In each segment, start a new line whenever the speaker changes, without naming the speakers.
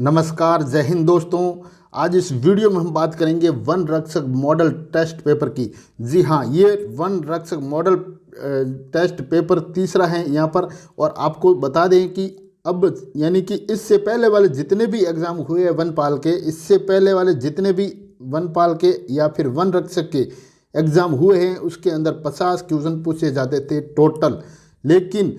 नमस्कार, जय हिंद दोस्तों। आज इस वीडियो में हम बात करेंगे वन रक्षक मॉडल टेस्ट पेपर की। जी हाँ, ये वन रक्षक मॉडल टेस्ट पेपर तीसरा है यहाँ पर। और आपको बता दें कि अब यानी कि इससे पहले वाले जितने भी एग्ज़ाम हुए हैं वनपाल के, इससे पहले वाले जितने भी वनपाल के या फिर वन रक्षक के एग्ज़ाम हुए हैं उसके अंदर 50 क्वेश्चन पूछे जाते थे टोटल। लेकिन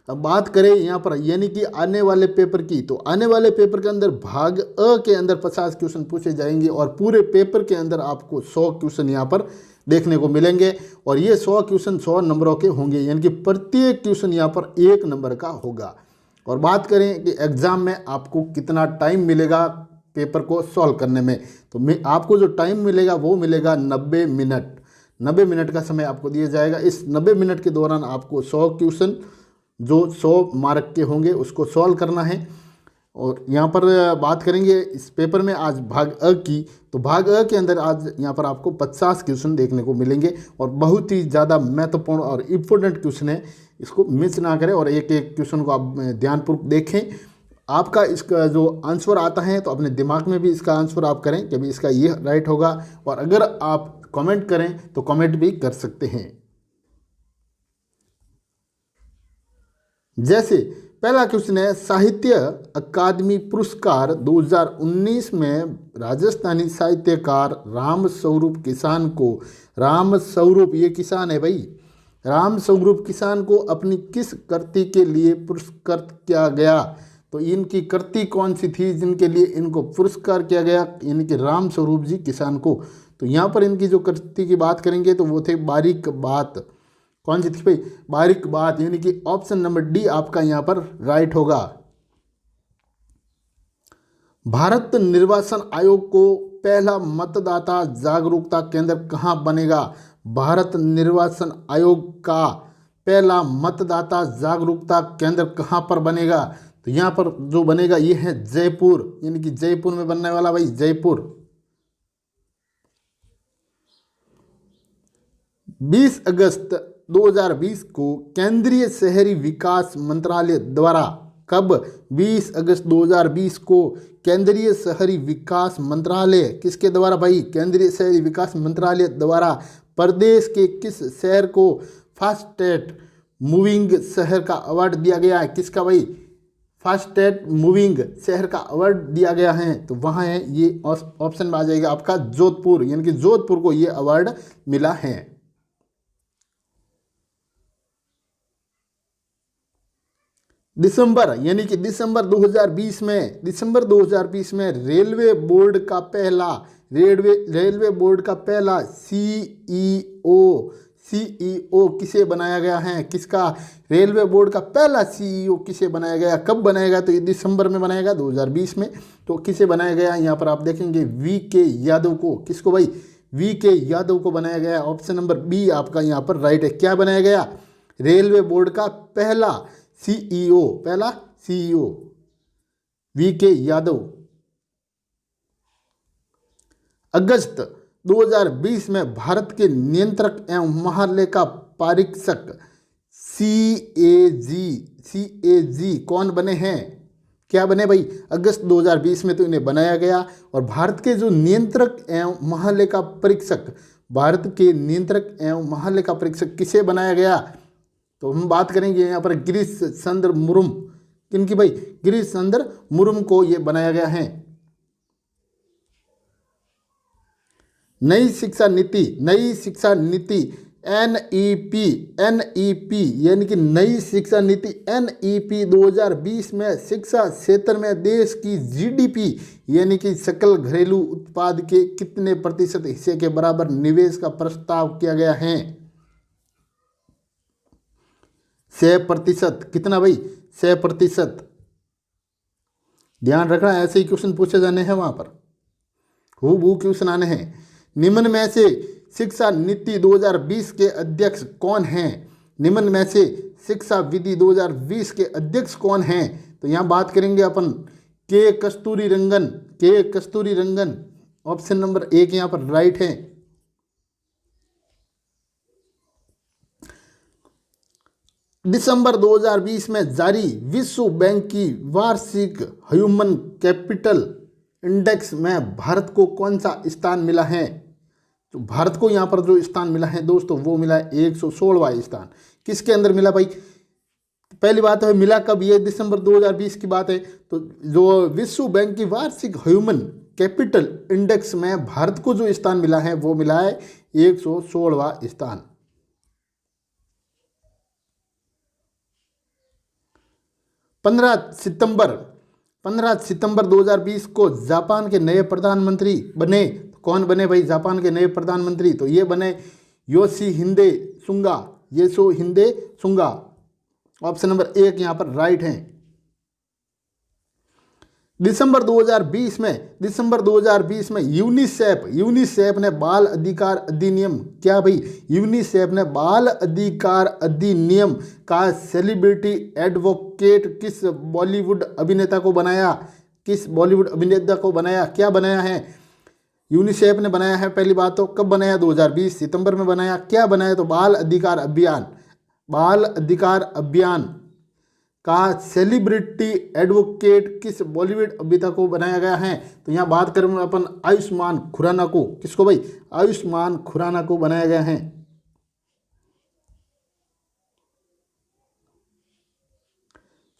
अब बात करें यहाँ पर यानी कि आने वाले पेपर की, तो आने वाले पेपर के अंदर भाग अ के अंदर 50 क्वेश्चन पूछे जाएंगे और पूरे पेपर के अंदर आपको 100 क्वेश्चन यहाँ पर देखने को मिलेंगे। और ये 100 क्वेश्चन 100 नंबरों के होंगे, यानी कि प्रत्येक क्वेश्चन यहाँ पर 1 नंबर का होगा। और बात करें कि एग्ज़ाम में आपको कितना टाइम मिलेगा पेपर को सॉल्व करने में, तो आपको जो टाइम मिलेगा वो मिलेगा 90 मिनट। 90 मिनट का समय आपको दिया जाएगा। इस 90 मिनट के दौरान आपको 100 क्वेश्चन जो 100 मार्क के होंगे उसको सॉल्व करना है। और यहाँ पर बात करेंगे इस पेपर में आज भाग अ की, तो भाग अ के अंदर आज यहाँ पर आपको 50 क्वेश्चन देखने को मिलेंगे और बहुत ही ज़्यादा महत्वपूर्ण और इम्पोर्टेंट क्वेश्चन है, इसको मिस ना करें और एक एक क्वेश्चन को आप ध्यानपूर्वक देखें। आपका इसका जो आंसर आता है तो अपने दिमाग में भी इसका आंसर आप करें कि भाई इसका ये राइट होगा। और अगर आप कमेंट करें तो कमेंट भी कर सकते हैं। जैसे पहला क्वेश्चन है, साहित्य अकादमी पुरस्कार 2019 में राजस्थानी साहित्यकार राम स्वरूप किसान को, राम स्वरूप ये किसान है भाई, राम स्वरूप किसान को अपनी किस कृति के लिए पुरस्कृत किया गया? तो इनकी कृति कौन सी थी जिनके लिए इनको पुरस्कार किया गया, यानी कि राम स्वरूप जी किसान को? तो यहाँ पर इनकी जो कृति की बात करेंगे तो वो थे बारीक बात। कौन सी थी भाई? बारीक बात, यानी कि ऑप्शन नंबर डी आपका यहाँ पर राइट होगा। भारत निर्वाचन आयोग को पहला मतदाता जागरूकता केंद्र कहाँ बनेगा? भारत निर्वाचन आयोग का पहला मतदाता जागरूकता केंद्र कहाँ पर बनेगा? तो यहाँ पर जो बनेगा ये है जयपुर, यानी कि जयपुर में बनने वाला भाई, जयपुर। 20 अगस्त 2020 को केंद्रीय शहरी विकास मंत्रालय द्वारा, कब? 20 अगस्त 2020 को केंद्रीय शहरी विकास मंत्रालय किसके द्वारा भाई? केंद्रीय शहरी विकास मंत्रालय द्वारा प्रदेश के किस शहर को फास्टेस्ट मूविंग शहर का अवार्ड दिया गया है? किसका भाई? फास्टेस्ट मूविंग शहर का अवार्ड दिया गया है, तो वहाँ है ये ऑप्शन में आ जाएगा आपका जोधपुर, यानी कि जोधपुर को ये अवार्ड मिला है। दिसंबर यानी कि दिसंबर 2020 में रेलवे बोर्ड का पहला सीईओ किसे बनाया गया है? किसका? रेलवे बोर्ड का पहला सीईओ किसे बनाया गया? कब बनाएगा? तो ये दिसंबर में बनाएगा 2020 में। तो किसे बनाया गया यहाँ पर आप देखेंगे VK यादव को। किसको भाई? VK यादव को बनाया गया। ऑप्शन नंबर बी आपका यहाँ पर राइट है। क्या बनाया गया? रेलवे बोर्ड का पहला सीईओ VK यादव। अगस्त 2020 में भारत के नियंत्रक एवं महालेखा परीक्षक CAG कौन बने हैं? क्या बने भाई? अगस्त 2020 में तो इन्हें बनाया गया। और भारत के जो नियंत्रक एवं महालेखा परीक्षक, भारत के नियंत्रक एवं महालेखा परीक्षक किसे बनाया गया? तो हम बात करेंगे यहाँ पर गिरीश चंद्र मुर्मू। किनकी भाई? गिरीश चंद्र मुर्मू को ये बनाया गया है। नई शिक्षा नीति NEP यानी कि नई शिक्षा नीति NEP 2020 में शिक्षा क्षेत्र में देश की GDP यानी कि सकल घरेलू उत्पाद के कितने प्रतिशत हिस्से के बराबर निवेश का प्रस्ताव किया गया है? 6%। कितना भाई? 6%। ध्यान रखना, ऐसे ही क्वेश्चन पूछे जाने हैं वहां पर, हूबहू क्वेश्चन आने हैं। निम्न में से शिक्षा नीति 2020 के अध्यक्ष कौन हैं? निम्न में से शिक्षा विधि 2020 के अध्यक्ष कौन हैं? तो यहाँ बात करेंगे अपन के कस्तूरी रंगन। ऑप्शन नंबर 1 यहाँ पर राइट है। दिसंबर 2020 में जारी विश्व बैंक की वार्षिक ह्यूमन कैपिटल इंडेक्स में भारत को कौन सा स्थान मिला है? तो भारत को यहाँ पर जो स्थान मिला है दोस्तों वो मिला है 116वां स्थान। किसके अंदर मिला भाई? पहली बात है मिला कब, ये दिसंबर 2020 की बात है। तो जो विश्व बैंक की वार्षिक ह्यूमन कैपिटल इंडेक्स में भारत को जो स्थान मिला है वो मिला है 116वां स्थान। 15 सितंबर 2020 को जापान के नए प्रधानमंत्री बने। कौन बने भाई जापान के नए प्रधानमंत्री? तो ये बने योशिहिदे सुगा। ऑप्शन नंबर 1 यहाँ पर राइट है। दिसंबर 2020 में यूनिसेफ ने बाल अधिकार अधिनियम, क्या भाई? यूनिसेफ ने बाल अधिकार अधिनियम का सेलिब्रिटी एडवोकेट किस बॉलीवुड अभिनेता को बनाया? क्या बनाया है? यूनिसेफ ने बनाया है। पहली बात तो कब बनाया? 2020 सितंबर में बनाया। क्या बनाया? तो बाल अधिकार अभियान का सेलिब्रिटी एडवोकेट किस बॉलीवुड अभिनेता को बनाया गया है? तो यहाँ बात करें अपन आयुष्मान खुराना को। किसको भाई? आयुष्मान खुराना को बनाया गया है।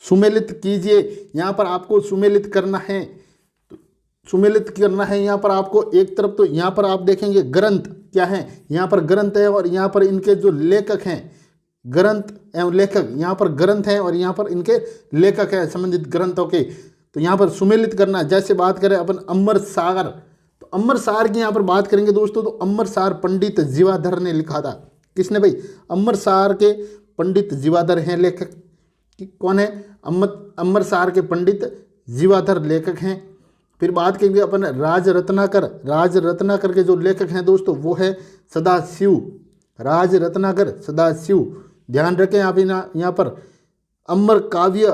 सुमेलित कीजिए। यहाँ पर आपको सुमेलित करना है। यहाँ पर आपको एक तरफ तो यहाँ पर आप देखेंगे ग्रंथ क्या है, यहाँ पर ग्रंथ है और यहाँ पर इनके जो लेखक हैं, ग्रंथ एवं लेखक, यहाँ पर ग्रंथ हैं और यहाँ पर इनके लेखक हैं संबंधित ग्रंथों के। तो यहाँ पर सुमेलित करना, जैसे बात करें अपन अमरसागर, तो अमरसार की यहाँ पर बात करेंगे दोस्तों, तो अमरसार पंडित जीवाधर ने लिखा था। किसने भाई? अमरसार के पंडित जीवाधर हैं लेखक। कौन है? अमरसार के पंडित जीवाधर लेखक हैं। फिर बात करेंगे अपन राज रत्नाकर के जो लेखक हैं दोस्तों वो है सदाशिव, राज रत्नाकर सदाशिव। ध्यान रखें आप यहाँ पर अमर काव्य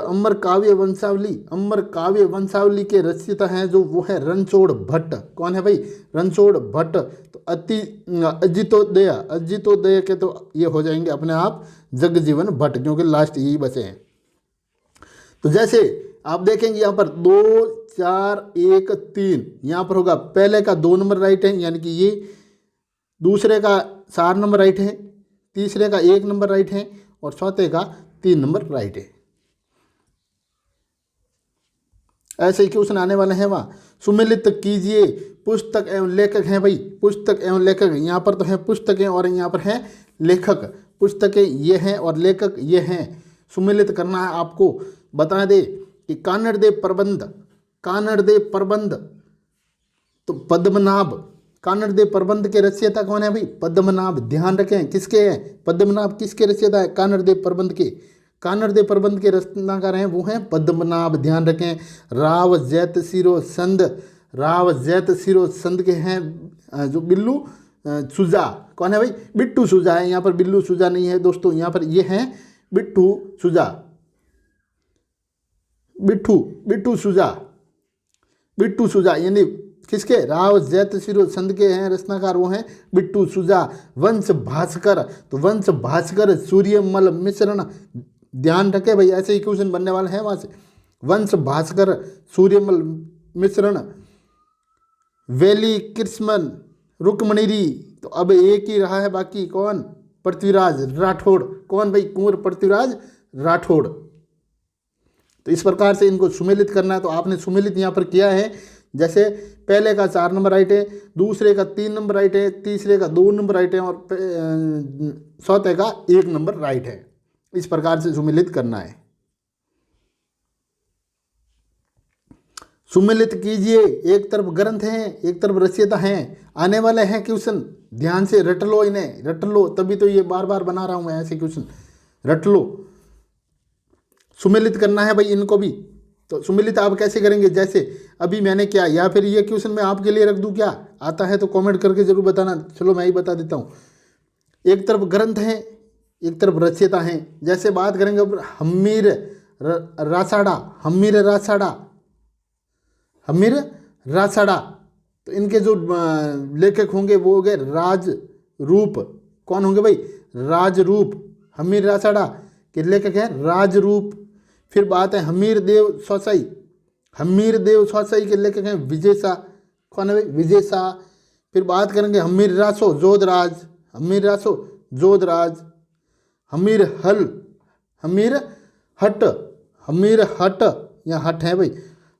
वंशावली के रचयिता हैं जो वो है रणछोड़ भट्ट। कौन है भाई? रणछोड़ भट्ट। तो अजितोदय के तो ये हो जाएंगे अपने आप जगजीवन भट्ट, क्योंकि लास्ट यही बचे हैं। तो जैसे आप देखेंगे यहाँ पर 2 4 1 3 यहाँ पर होगा। पहले का 2 नंबर राइट है, यानी कि ये। दूसरे का 4 नंबर राइट है, तीसरे का 1 नंबर राइट है और चौथे का 3 नंबर राइट है। ऐसे ही क्वेश्चन आने वाले हैं। वहाँ सुमेलित कीजिए। पुस्तक एवं लेखक हैं भाई, पुस्तक एवं लेखक। यहाँ पर तो है पुस्तकें और यहाँ पर है लेखक। पुस्तकें ये हैं और लेखक ये हैं। सुमेलित करना है आपको। बता दे कि कानड़ दे प्रबंध तो पद्मनाभ, कानड़ दे प्रबंध के रचयिता कौन है भाई? पद्मनाभ। ध्यान रखें किसके हैं? पद्मनाभ किसके रचयिता है? कानड़ दे प्रबंध के। कानड़ दे प्रबंध के रचनाकार हैं वो हैं पद्मनाभ। ध्यान रखें। राव जैत सिरो संद के हैं जो बिल्लू सुजा। कौन है भाई? बिट्टू सुजा है। यहाँ पर बिल्लू सुजा नहीं है दोस्तों, यहाँ पर ये हैं बिट्टू सुजा यानी किसके? राव जैत सिरो संद के हैं रचनाकार वो हैं बिट्टू सुजा। वंश भास्कर, तो वंश भास्कर सूर्यमल मिश्रण। ध्यान रखे भाई, ऐसे ही क्वेश्चन बनने वाले हैं वहाँ से। वंश भास्कर सूर्यमल मिश्रण। वेली कृष्णन रुक्मणिरी, तो अब एक ही रहा है बाकी। कौन? पृथ्वीराज राठौड़। कौन भाई? कुंवर पृथ्वीराज राठौड़। तो इस प्रकार से इनको सुमेलित करना है। तो आपने सुमेलित यहाँ पर किया है। जैसे पहले का 4 नंबर राइट है, दूसरे का 3 नंबर राइट है, तीसरे का 2 नंबर राइट है और चौथे का 1 नंबर राइट है। इस प्रकार से सुमेलित करना है। सुमेलित कीजिए। एक तरफ ग्रंथ हैं, एक तरफ रचयिता हैं। आने वाले हैं क्वेश्चन, ध्यान से रट लो इन्हें, रट लो, तभी तो ये बार बार बना रहा हूं मैं ऐसे क्वेश्चन। रट लो। सुमेलित करना है भाई इनको भी। तो सुमेलित आप कैसे करेंगे? जैसे अभी मैंने किया, या फिर ये क्वेश्चन मैं आपके लिए रख दूं क्या? आता है तो कमेंट करके जरूर बताना। चलो मैं ही बता देता हूँ। एक तरफ ग्रंथ हैं, एक तरफ रचयिता हैं। जैसे बात करेंगे हमीर रासाड़ा, तो इनके जो लेखक होंगे वो हो गए राजरूप। कौन होंगे भाई? राजरूप। हमीर रासाड़ा के लेखक हैं राजरूप। फिर बात है हमीर देव स्वासाई, हमीर देव स्वासाई के लेखक हैं विजय शाह। कौन है भाई? विजय शाह। फिर बात करेंगे हमीर रासो जोधराज, हमीर रासो जोधराज। हमीर हल, हमीर हट, हमीर हट या हट है भाई।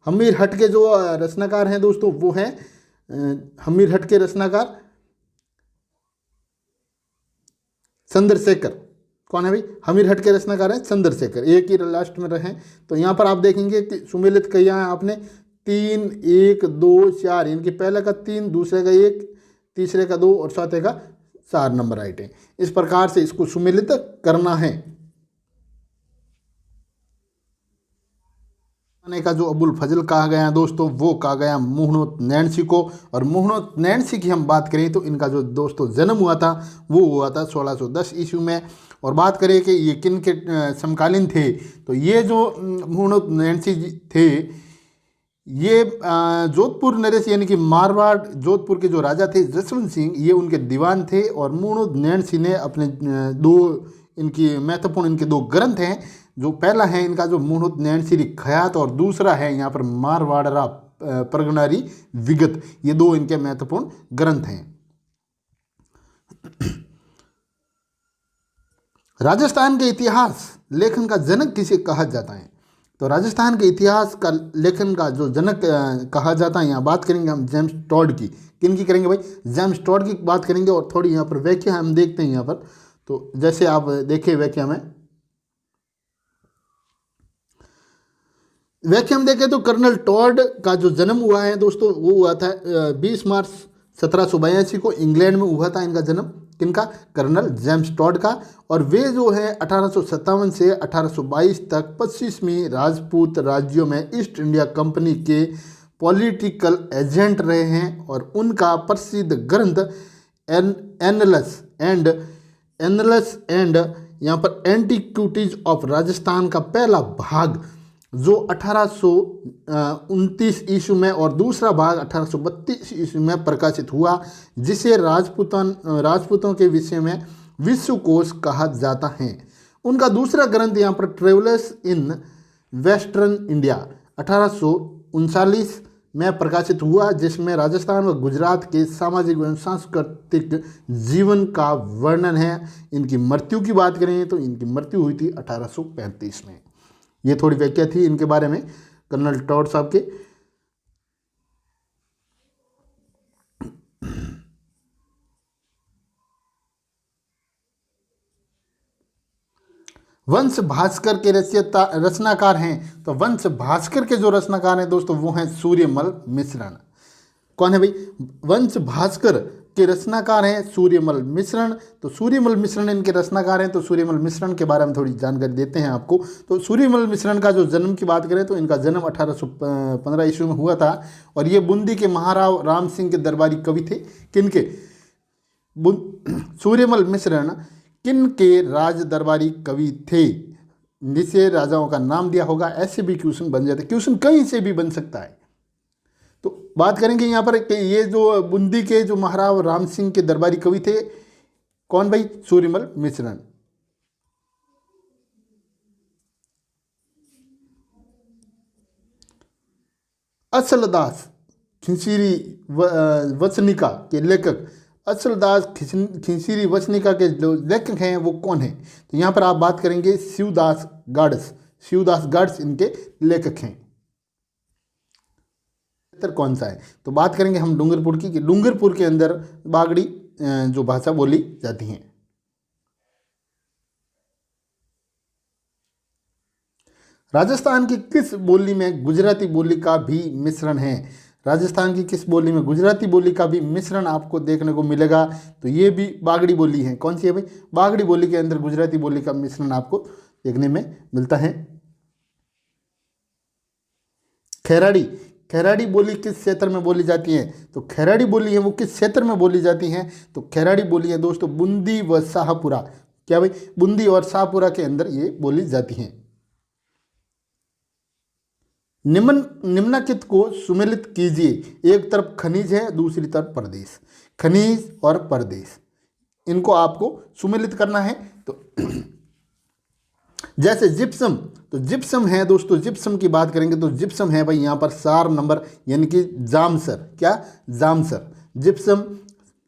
हमीर हट के जो रचनाकार हैं दोस्तों वो हैं हमीर हट के रचनाकार चंद्रशेखर। कौन है भाई? हमीर हट के रचनाकार हैं चंद्रशेखर। एक ही लास्ट में रहे तो यहाँ पर आप देखेंगे कि सुमेलित किया है आपने 3, 1, 2, 4, इनके पहले का 3, दूसरे का 1, तीसरे का 2 और चौथे का 4 नंबर राइट है। इस प्रकार से इसको सुमेलित करना है। का जो अबुल फजल कहा गया दोस्तों वो कहा गया मुहम्मद नैन्सी को। और मुहम्मद नैन्सी की हम बात करें तो इनका जो दोस्तों जन्म हुआ था वो हुआ था 1610 ईस्वी में। और बात करें कि ये किन के समकालीन थे तो ये जो मुहम्मद नैन्सी थे ये जोधपुर नरेश यानी कि मारवाड़ जोधपुर के जो राजा थे जसवंत सिंह ये उनके दीवान थे। और मुहम्मद नैन्सी ने अपने दो इनकी महत्वपूर्ण इनके 2 ग्रंथ हैं। जो पहला है इनका जो मुहम्मद नैन्सी खयात और दूसरा है यहाँ पर मारवाड़रा प्रगनारी विगत। ये 2 इनके महत्वपूर्ण ग्रंथ हैं। राजस्थान के इतिहास लेखन का जनक किसे कहा जाता है? तो राजस्थान के इतिहास का लेखन का जो जनक कहा जाता है यहाँ बात करेंगे हम जेम्स टॉड की। किन की करेंगे भाई? जेम्स टॉड की बात करेंगे। और थोड़ी यहाँ पर व्याख्या हम देखते हैं यहाँ पर। तो जैसे आप देखिए व्याख्या में देखें तो कर्नल टॉड का जो जन्म हुआ है दोस्तों वो हुआ था 20 मार्च 1782 को इंग्लैंड में हुआ था इनका जन्म। किनका? कर्नल जेम्स टॉड का। और वे जो है 1857 से 1822 तक 25वीं राजपूत राज्यों में ईस्ट इंडिया कंपनी के पॉलिटिकल एजेंट रहे हैं। और उनका प्रसिद्ध ग्रंथ एनलस एंड यहाँ पर एंटीक्विटीज ऑफ राजस्थान का पहला भाग जो 1829 ईस्वी में और दूसरा भाग 1832 ईस्वी में प्रकाशित हुआ जिसे राजपूतों के विषय में विश्वकोश कहा जाता है। उनका दूसरा ग्रंथ यहाँ पर ट्रेवलर्स इन वेस्टर्न इंडिया 1839 में प्रकाशित हुआ जिसमें राजस्थान व गुजरात के सामाजिक एवं सांस्कृतिक जीवन का वर्णन है। इनकी मृत्यु की बात करें तो इनकी मृत्यु हुई थी 1835 में। ये थोड़ी व्याख्या थी इनके बारे में कर्नल टॉड साहब के। वंश भास्कर के रचनाकार हैं। तो वंश भास्कर के जो रचनाकार हैं दोस्तों वो हैं सूर्यमल मिश्रण। कौन है भाई? वंश भास्कर के रचनाकार हैं सूर्यमल मिश्रण। तो सूर्यमल मिश्रण इनके रचनाकार हैं। तो सूर्यमल मिश्रण के बारे में थोड़ी जानकारी देते हैं आपको। तो सूर्यमल मिश्रण का जो जन्म की बात करें तो इनका जन्म 1815 ईस्वी में हुआ था। और ये बूंदी के महाराव राम सिंह के दरबारी कवि थे। किनके? सूर्यमल मिश्रण किन के राज दरबारी कवि थे जिसे राजाओं का नाम दिया होगा? ऐसे भी क्वेश्चन बन जाते, क्वेश्चन कहीं से भी बन सकता है। तो बात करेंगे यहाँ पर कि ये जो बूंदी के जो महाराव राम सिंह के दरबारी कवि थे कौन भाई? सूर्यमल मिश्रण। अचलदास खिंसीरी वचनिका के लेखक अचलदास खिंसीरी वचनिका के जो लेखक हैं वो कौन है? तो यहाँ पर आप बात करेंगे शिवदास गाड्स। शिवदास गाड्स इनके लेखक हैं। कौन सा है? तो बात करेंगे हम डूंगरपुर की कि डूंगरपुर के अंदर बागड़ी जो भाषा बोली जाती है। राजस्थान की किस बोली में गुजराती बोली का भी मिश्रण है? राजस्थान की किस बोली में गुजराती बोली का भी मिश्रण आपको देखने को मिलेगा? तो ये भी बागड़ी बोली है। कौन सी है भाई? बागड़ी बोली के अंदर गुजराती बोली का मिश्रण आपको देखने में मिलता है। खैराड़ी बोली किस क्षेत्र में बोली जाती है? तो खैराड़ी बोली है वो किस क्षेत्र में बोली जाती हैं? तो खैराड़ी बोली है दोस्तों बूंदी व शाहपुरा। क्या भाई? बूंदी और शाहपुरा के अंदर ये बोली जाती हैं। निम्नलिखित को सुमेलित कीजिए। एक तरफ खनिज है दूसरी तरफ प्रदेश। खनिज और प्रदेश इनको आपको सुमेलित करना है। तो जैसे जिप्सम, तो जिप्सम है दोस्तों, जिप्सम की बात करेंगे तो जिप्सम है भाई यहाँ पर 4 नंबर, यानी कि जामसर, क्या जामसर, जिप्सम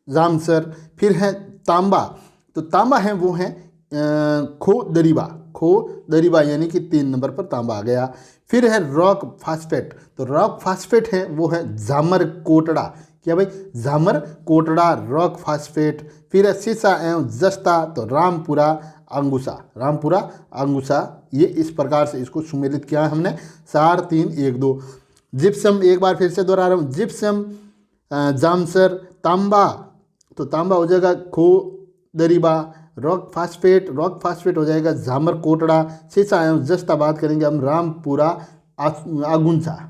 जामसर। फिर है तांबा, तो तांबा है वो है खो दरीबा, खो दरीबा यानी कि 3 नंबर पर तांबा आ गया। फिर है रॉक फास्फेट, तो रॉक फास्फेट है वो है झामर कोटड़ा, क्या भाई झामर कोटड़ा रॉक फास्फेट। फिर है सीसा एवं जस्ता, तो रामपुरा अंगुसा, रामपुरा अंगुसा। ये इस प्रकार से इसको सुमेलित किया हमने 4 3 1 2। जिप्सम एक बार फिर से दोहरा रहा हूँ, जिप्सम जामसर तांबा, तो तांबा हो जाएगा खो दरीबा, रॉक फास्फेट हो जाएगा झामर कोटड़ा, सीसा एवं जस्ता बात करेंगे हम रामपुरा आगुंसा।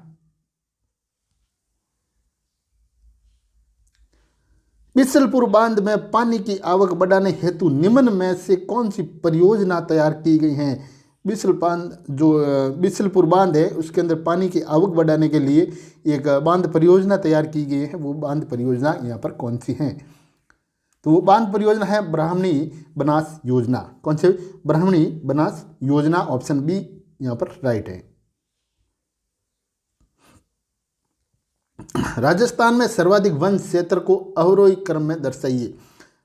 बिसलपुर बांध में पानी की आवक बढ़ाने हेतु निम्न में से कौन सी परियोजना तैयार की गई है? बिसलपुर बांध है उसके अंदर पानी की आवक बढ़ाने के लिए एक बांध परियोजना तैयार की गई है, वो बांध परियोजना यहाँ पर कौन सी है? तो वो बांध परियोजना है ब्राह्मणी बनास योजना। कौन सी? ब्राह्मणी बनास योजना, ऑप्शन बी यहाँ पर राइट है। राजस्थान में सर्वाधिक वन क्षेत्र को अवरोही क्रम में दर्शाइए।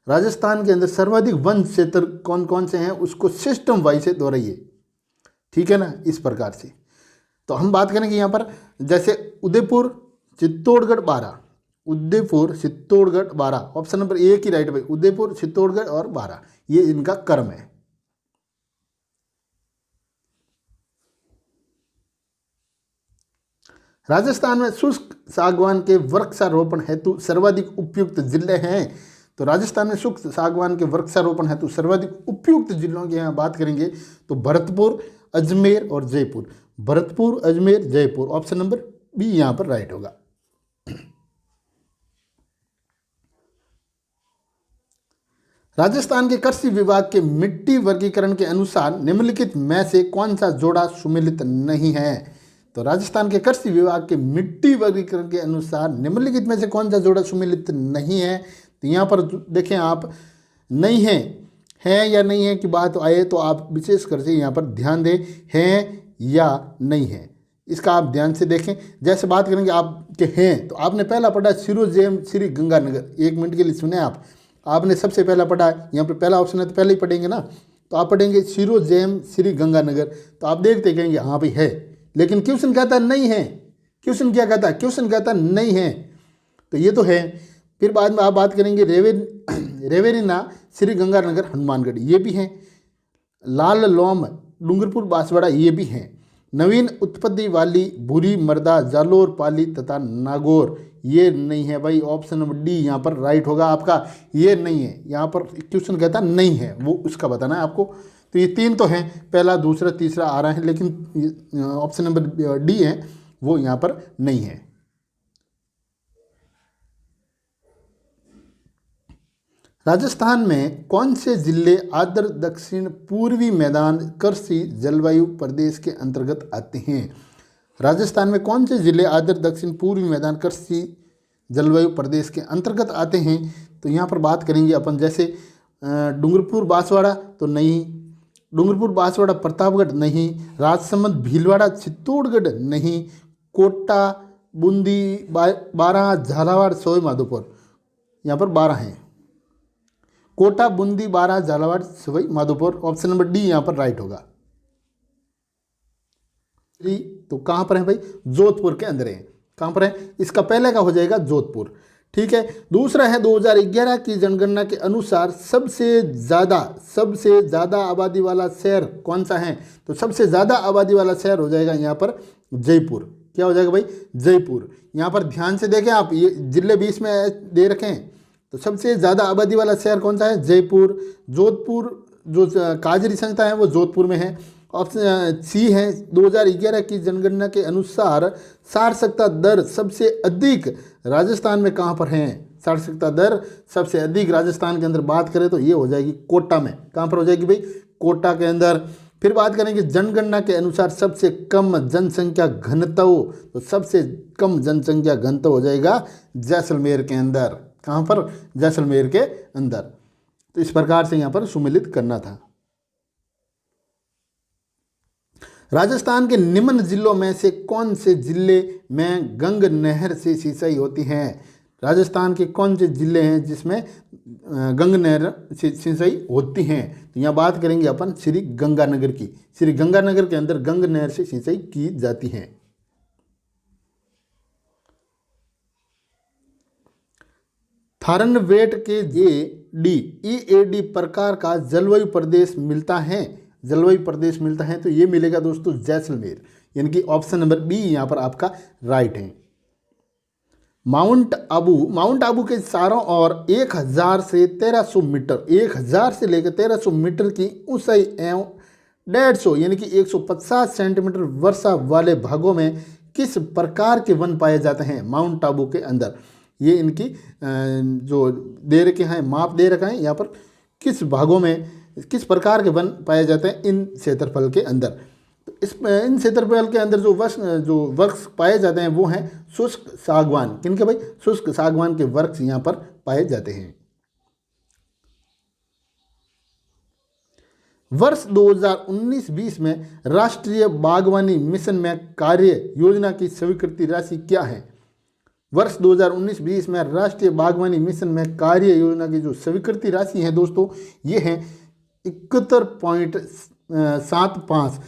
राजस्थान के अंदर सर्वाधिक वन क्षेत्र कौन कौन से हैं उसको सिस्टम वाइज से दोहराइए, ठीक है ना, इस प्रकार से। तो हम बात करेंगे यहाँ पर जैसे Udaipur Chittorgarh 12, Udaipur Chittorgarh 12, option number A की राइट भाई, उदयपुर चित्तौड़गढ़ और 12, ये इनका क्रम है। राजस्थान में शुष्क सागवान के वृक्षारोपण हेतु सर्वाधिक उपयुक्त जिले हैं। तो राजस्थान में शुष्क सागवान के वृक्षारोपण हेतु सर्वाधिक उपयुक्त जिलों की यहाँ बात करेंगे तो भरतपुर, अजमेर और Jaipur, Bharatpur, Ajmer, Jaipur, option number B यहाँ पर राइट होगा। राजस्थान के कृषि विभाग के मिट्टी वर्गीकरण के अनुसार निम्नलिखित में से कौन सा जोड़ा सुमेलित नहीं है? तो राजस्थान के कृषि विभाग के मिट्टी वर्गीकरण के अनुसार निम्नलिखित में से कौन सा जोड़ा सुमेलित नहीं है? तो यहाँ पर देखें आप, नहीं है या नहीं है की बात आए तो आप विशेष कर से यहाँ पर ध्यान दें, है या नहीं है, इसका आप ध्यान से देखें। जैसे बात करेंगे आप के हैं, तो आपने पहला पढ़ा सिरोजेम श्री गंगानगर, 1 मिनट के लिए सुने आपने सबसे पहला पढ़ा, यहाँ पर पहला ऑप्शन है तो पहले ही पढ़ेंगे ना, तो आप पढ़ेंगे सिरोजेम श्री गंगानगर, तो आप देखते कहेंगे हाँ भाई है, लेकिन क्वेश्चन कहता नहीं है, क्वेश्चन क्या कहता है? क्वेश्चन कहता नहीं है, तो ये तो है। फिर बाद में आप बात करेंगे रेवेरिना श्री गंगानगर हनुमानगढ़, ये भी हैं। लाल लोम डूंगरपुर बांसवाड़ा, ये भी हैं। नवीन उत्पत्ति वाली भूरी मर्दा जालोर पाली तथा नागौर, ये नहीं है भाई, ऑप्शन नंबर डी यहाँ पर राइट होगा आपका, ये नहीं है। यहाँ पर क्वेश्चन कहता नहीं है, वो उसका बताना है आपको। तो ये 3 तो हैं, पहला दूसरा तीसरा आ रहा है, लेकिन ऑप्शन नंबर डी है वो यहाँ पर नहीं है। राजस्थान में कौन से जिले आर्द्र दक्षिण पूर्वी मैदान कृषि जलवायु प्रदेश के अंतर्गत आते हैं? राजस्थान में कौन से जिले आर्द्र दक्षिण पूर्वी मैदान कृषि जलवायु प्रदेश के अंतर्गत आते हैं? तो यहाँ पर बात करेंगे अपन जैसे डूंगरपुर बांसवाड़ा, तो नहीं, डूंगरपुर बांसवाड़ा प्रतापगढ़ नहीं, राजसमंद भीलवाड़ा चित्तौड़गढ़ नहीं, कोटा बूंदी 12 झालावाड़ सवाई माधोपुर, यहाँ पर 12 हैं। Kota Bundi 12 Jhalawar Sawai Madhopur, option number D यहाँ पर राइट होगा। तो कहाँ पर है भाई? जोधपुर के अंदर है। कहाँ पर है? इसका पहले का हो जाएगा जोधपुर, ठीक है। दूसरा है 2011 की जनगणना के अनुसार सबसे ज़्यादा आबादी वाला शहर कौन सा है? तो सबसे ज़्यादा आबादी वाला शहर हो जाएगा यहाँ पर जयपुर। क्या हो जाएगा भाई? जयपुर। यहाँ पर ध्यान से देखें आप, ये जिले 20 में दे रखे हैं, तो सबसे ज़्यादा आबादी वाला शहर कौन सा है? जयपुर। जोधपुर जो काजरी संस्था है वो जोधपुर में है। ऑप्शन सी है 2011 की जनगणना के अनुसार साक्षरता दर सबसे अधिक राजस्थान में कहाँ पर है? साक्षरता दर सबसे अधिक राजस्थान के अंदर बात करें तो ये हो जाएगी कोटा में। कहाँ पर हो जाएगी भाई? कोटा के अंदर। फिर बात करेंगे जनगणना के अनुसार सबसे कम जनसंख्या घनत्व, तो सबसे कम जनसंख्या घनत्व हो जाएगा जैसलमेर के अंदर। कहाँ पर? जैसलमेर के अंदर। तो इस प्रकार से यहाँ पर सुमेलित करना था। राजस्थान के निम्न जिलों में से कौन से जिले में गंग नहर से सिंचाई होती है? राजस्थान के कौन से जिले हैं जिसमें गंग नहर से सिंचाई होती हैं? तो यहाँ बात करेंगे अपन श्री गंगानगर की। श्री गंगानगर के अंदर गंग नहर से सिंचाई की जाती है। थारनवेट के EAD प्रकार का जलवायु प्रदेश मिलता है। जलवायु प्रदेश मिलता है तो ये मिलेगा दोस्तों जैसलमेर, यानी कि ऑप्शन नंबर बी यहाँ पर आपका राइट है। माउंट आबू के चारों ओर 1000 से 1300 मीटर, 1000 से लेकर 1300 मीटर की ऊंचाई एवं 150 यानी कि 150 सेंटीमीटर वर्षा वाले भागों में किस प्रकार के वन पाए जाते हैं? माउंट आबू के अंदर ये इनकी जो दे रखे हैं, माप दे रखा है यहाँ पर, किस भागों में किस प्रकार के वन पाए जाते हैं इन क्षेत्रफल के अंदर। तो इन क्षेत्रफल के अंदर जो वृक्ष पाए जाते हैं वो हैं शुष्क सागवान। किनके भाई? शुष्क सागवान के वृक्ष यहाँ पर पाए जाते हैं। वर्ष 2019-20 में राष्ट्रीय बागवानी मिशन में कार्य योजना की स्वीकृति राशि क्या है? वर्ष 2019-20 में राष्ट्रीय बागवानी मिशन में कार्य योजना की जो स्वीकृति राशि है दोस्तों ये है 71.75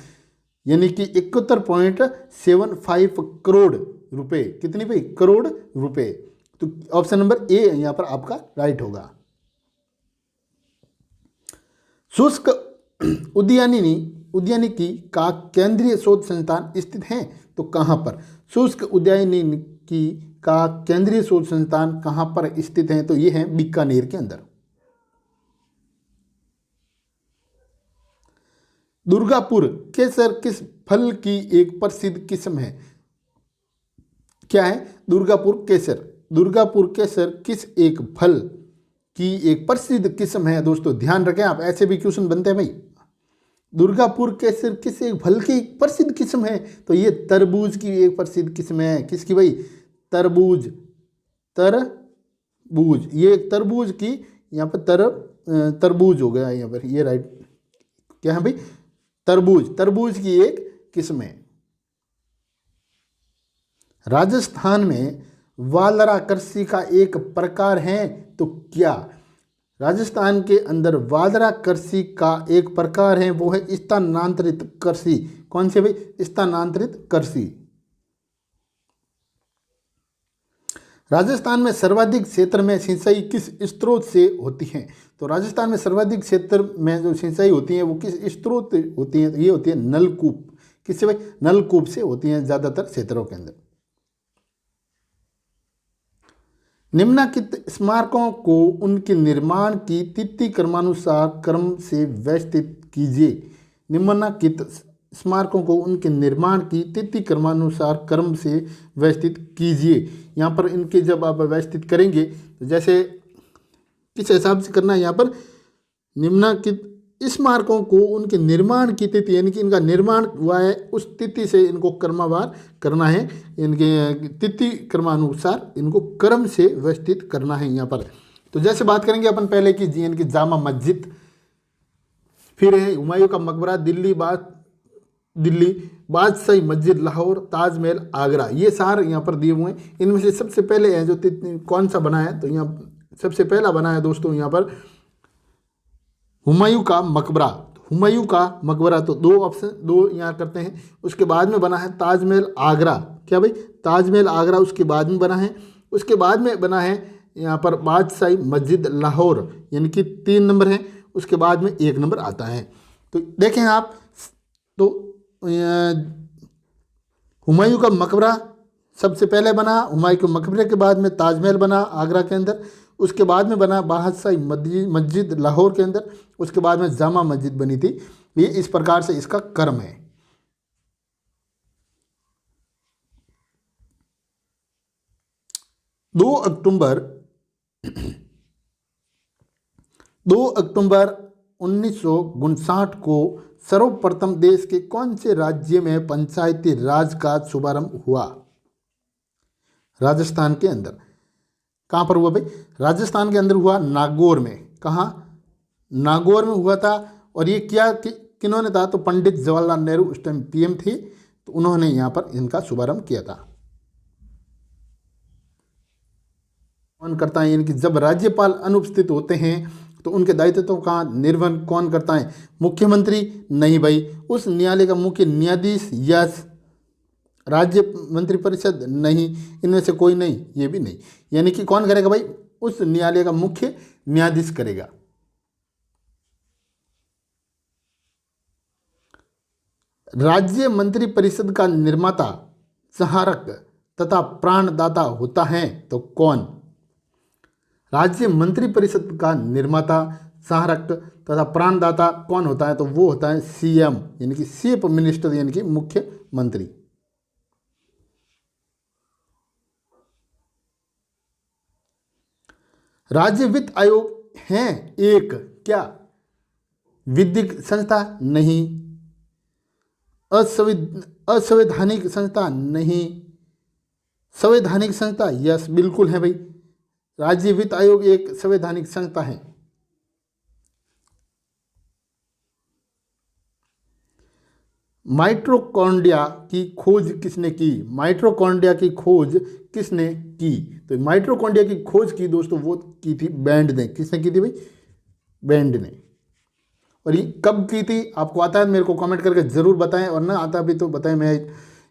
यानी कि 71.75 करोड़ रुपए। कितनी भाई? करोड़ रुपए। तो ऑप्शन नंबर ए यहाँ पर आपका राइट होगा। शुष्क उद्यानिकी का केंद्रीय शोध संस्थान स्थित है तो कहाँ पर? शुष्क उद्यानिकी का केंद्रीय शोध संस्थान कहाँ पर स्थित है? तो ये है बीकानेर के अंदर। दुर्गापुर केसर किस फल की एक प्रसिद्ध किस्म है? क्या है? दुर्गापुर केसर किस एक फल की एक प्रसिद्ध किस्म है? दोस्तों ध्यान रखें आप, ऐसे भी क्वेश्चन बनते हैं भाई। दुर्गापुर केसर किस एक फल की प्रसिद्ध किस्म है? तो ये तरबूज की एक प्रसिद्ध किस्म है। किसकी भाई? तरबूज। ये तरबूज की यहाँ पर तरबूज हो गया यहाँ पर, ये राइट क्या है भाई? तरबूज की एक किस्म है। राजस्थान में वालरा कृषि का एक प्रकार है तो क्या? राजस्थान के अंदर वालरा कृषि का एक प्रकार है वो है स्थानांतरित कृषि। कौन से भाई? स्थानांतरित कृषि। राजस्थान में सर्वाधिक क्षेत्र में सिंचाई किस स्रोत से होती है? तो राजस्थान में सर्वाधिक क्षेत्र में जो सिंचाई होती है वो किस स्रोत होती है? तो ये होती है नलकूप। किससे भाई? नलकूप से होती है ज़्यादातर क्षेत्रों के अंदर। निम्नलिखित स्मारकों को उनके निर्माण की तिथि क्रमानुसार क्रम से व्यवस्थित कीजिए। निम्नलिखित स्मारकों को उनके निर्माण की तिथि क्रमानुसार क्रम से व्यवस्थित कीजिए। यहाँ पर इनके जब आप व्यवस्थित करेंगे तो जैसे किस हिसाब से करना है? यहाँ पर निम्नलिखित स्मारकों को उनके निर्माण की तिथि यानी कि इनका निर्माण हुआ है उस तिथि से इनको क्रमवार करना है। इनके तिथि क्रमानुसार इनको क्रम से व्यवस्थित करना है यहाँ पर। तो जैसे बात करेंगे अपन पहले की इनकी जामा मस्जिद, फिर है हुमायूं का मकबरा दिल्ली, बादशाही मस्जिद लाहौर, ताजमहल आगरा, ये सारे यहाँ पर दिए हुए हैं। इनमें से सबसे पहले है जो कौन सा बना है? तो यहाँ सबसे पहला बना है दोस्तों यहाँ पर हुमायूं का मकबरा। हुमायूं का मकबरा तो दो यहाँ करते हैं। उसके बाद में बना है ताजमहल आगरा। क्या भाई? ताजमहल आगरा उसके बाद में बना है। उसके बाद में बना है यहाँ पर बादशाही मस्जिद लाहौर, यानी कि 3 नंबर है। उसके बाद में 1 नंबर आता है। तो देखें आप, तो हुमायूं का मकबरा सबसे पहले बना। हुमायूं के मकबरे के बाद में ताजमहल बना आगरा के अंदर। उसके बाद में बना बादशाही मस्जिद लाहौर के अंदर। उसके बाद में जामा मस्जिद बनी थी। ये इस प्रकार से इसका क्रम है। दो अक्टूबर 1959 को सर्वप्रथम देश के कौन से राज्य में पंचायती राज का शुभारंभ हुआ? राजस्थान के अंदर। कहाँ पर हुआ भाई? राजस्थान के अंदर हुआ, नागौर में। कहाँ? नागौर में हुआ था। और ये क्या किन्होंने था, तो पंडित जवाहरलाल नेहरू उस टाइम पीएम थे, तो उन्होंने यहाँ पर इनका शुभारंभ किया था। कौन करता है, यानी कि जब राज्यपाल अनुपस्थित होते हैं तो उनके दायित्वों का निर्वहन कौन करता है? मुख्यमंत्री? नहीं भाई, उस न्यायालय का मुख्य न्यायाधीश या राज्य मंत्रिपरिषद? नहीं, इनमें से कोई नहीं, ये भी नहीं। यानी कि कौन करेगा भाई? उस न्यायालय का मुख्य न्यायाधीश करेगा। राज्य मंत्रिपरिषद का निर्माता, संहारक तथा प्राणदाता होता है तो कौन? राज्य मंत्रिपरिषद का निर्माता, संहारक तथा प्राणदाता कौन होता है? तो वो होता है सीएम, यानी कि चीफ मिनिस्टर, यानी कि मुख्यमंत्री। राज्य वित्त आयोग है एक क्या? विधिक संस्था? नहीं। असंवैधानिक संस्था? नहीं। संवैधानिक संस्था? यस, बिल्कुल है भाई। राज्य वित्त आयोग एक संवैधानिक संस्था है। माइटोकॉन्ड्रिया की खोज किसने की? माइटोकॉन्ड्रिया की खोज किसने की? तो माइटोकॉन्ड्रिया की खोज की दोस्तों वो की थी बेंड ने। किसने की थी भाई? बेंड ने। और ये कब की थी? आपको आता है मेरे को कमेंट करके ज़रूर बताएं, और ना आता भी तो बताएं। मैं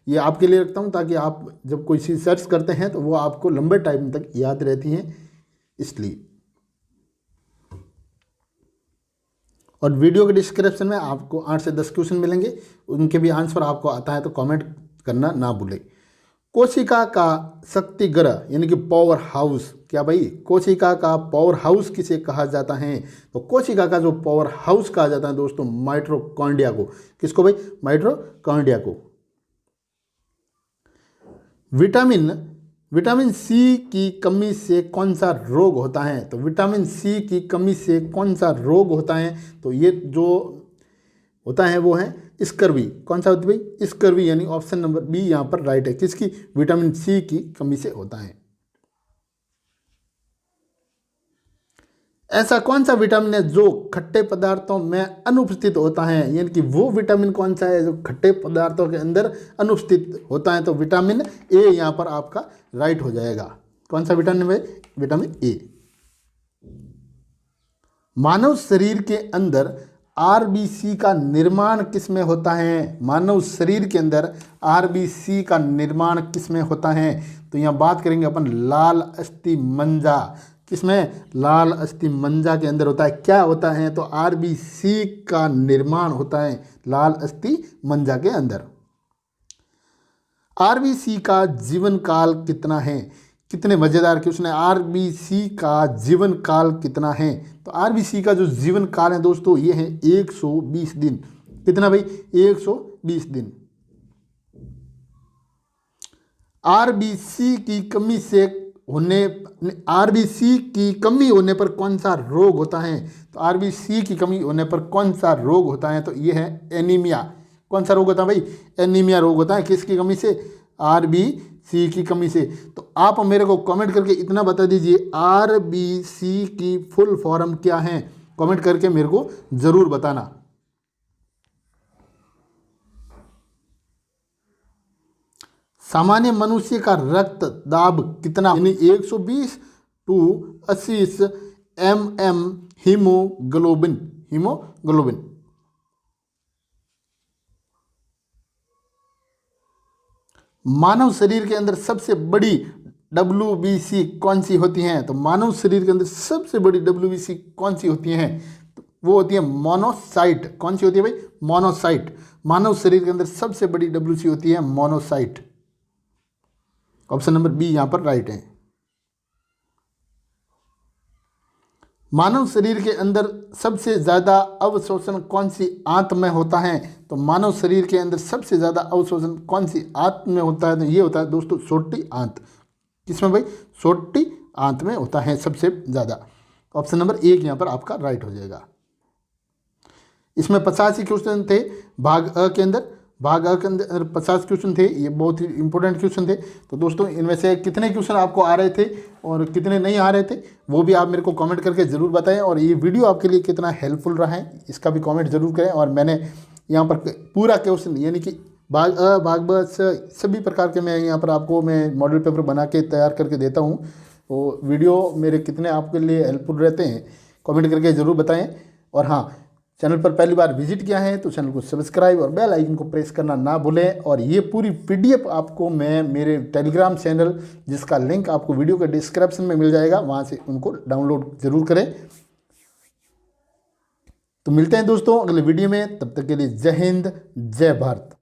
ये आपके लिए रखता हूँ ताकि आप जब कोई चीज़ सर्च करते हैं तो वो आपको लंबे टाइम तक याद रहती हैं, इसलिए। और वीडियो के डिस्क्रिप्शन में आपको 8 से 10 क्वेश्चन मिलेंगे, उनके भी आंसर आपको आता है तो कमेंट करना ना भूलें। कोशिका का शक्ति ग्रह यानी कि पावर हाउस, क्या भाई? कोशिका का पावर हाउस किसे कहा जाता है? तो कोशिका का जो पावर हाउस कहा जाता है दोस्तों, माइटोकॉन्ड्रिया को। किसको भाई? माइटोकॉन्ड्रिया को। विटामिन सी की कमी से कौन सा रोग होता है? तो विटामिन सी की कमी से कौन सा रोग होता है? तो ये जो होता है वो है स्कर्वी। कौन सा होता है भाई? स्कर्वी, यानी ऑप्शन नंबर बी यहाँ पर राइट है। किसकी? विटामिन सी की कमी से होता है। ऐसा कौन सा विटामिन है जो खट्टे पदार्थों में अनुपस्थित होता है? यानी कि वो विटामिन कौन सा है जो खट्टे पदार्थों के अंदर अनुपस्थित होता है? तो विटामिन ए यहाँ पर आपका राइट हो जाएगा। कौन सा विटामिन है? Vitamin A. मानव शरीर के अंदर आरबीसी का निर्माण किस में होता है? मानव शरीर के अंदर आरबीसी का निर्माण किस में होता है? तो यहाँ बात करेंगे अपन लाल अस्थि मंजा। किसमें? लाल अस्थि मंजा के अंदर होता है। क्या होता है? तो आरबीसी का निर्माण होता है लाल अस्थि मंजा के अंदर। आरबीसी का जीवन काल कितना है? कितने मजेदार क्वेश्चन है। आरबीसी का जीवन काल कितना है? तो आरबीसी का जो जीवन काल है दोस्तों ये है 120 दिन। कितना भाई? 120 दिन। आरबीसी की कमी होने पर कौन सा रोग होता है? तो आरबीसी की कमी होने पर कौन सा रोग होता है? तो ये है एनीमिया। कौन सा रोग होता है भाई? एनीमिया रोग होता है। किसकी कमी से? आरबीसी की कमी से। तो आप मेरे को कमेंट करके इतना बता दीजिए, आरबीसी की फुल फॉर्म क्या है? कमेंट करके मेरे को जरूर बताना। सामान्य मनुष्य का रक्त दाब कितना? यानी 120 टू 80 mm हीमोग्लोबिन। मानव शरीर के अंदर सबसे बड़ी WBC कौन सी होती हैं? तो मानव शरीर के अंदर सबसे बड़ी WBC कौन सी होती हैं? तो वो होती है मोनोसाइट। कौन सी होती है भाई? मोनोसाइट। मानव शरीर के अंदर सबसे बड़ी WBC होती है मोनोसाइट। ऑप्शन नंबर बी यहाँ पर राइट है। मानव शरीर के अंदर सबसे ज़्यादा अवशोषण कौन सी आंत में होता है? तो मानव शरीर के अंदर सबसे ज़्यादा अवशोषण कौन सी आंत में होता है? तो ये होता है दोस्तों सोटी आंत। किसमें भाई? सोटी आंत में होता है सबसे ज़्यादा। ऑप्शन नंबर 1 यहाँ पर आपका राइट हो जाएगा। इसमें 85 क्वेश्चन थे भाग अ के अंदर। भाग अ के अंदर 50 क्वेश्चन थे, ये बहुत ही इंपॉर्टेंट क्वेश्चन थे। तो दोस्तों इनमें से कितने क्वेश्चन आपको आ रहे थे और कितने नहीं आ रहे थे वो भी आप मेरे को कमेंट करके ज़रूर बताएं, और ये वीडियो आपके लिए कितना हेल्पफुल रहा है इसका भी कमेंट ज़रूर करें। और मैंने यहाँ पर पूरा क्वेश्चन यानी कि भाग अ भाग ब सभी प्रकार के मैं यहाँ पर आपको मैं मॉडल पेपर बना के तैयार करके देता हूँ। तो वीडियो मेरे कितने आपके लिए हेल्पफुल रहते हैं कमेंट करके ज़रूर बताएं। और हाँ, चैनल पर पहली बार विजिट किया है तो चैनल को सब्सक्राइब और बेल आइकन को प्रेस करना ना भूलें। और ये पूरी पीडीएफ आपको मैं मेरे टेलीग्राम चैनल, जिसका लिंक आपको वीडियो के डिस्क्रिप्शन में मिल जाएगा, वहाँ से उनको डाउनलोड ज़रूर करें। तो मिलते हैं दोस्तों अगले वीडियो में, तब तक के लिए जय हिंद जय भारत।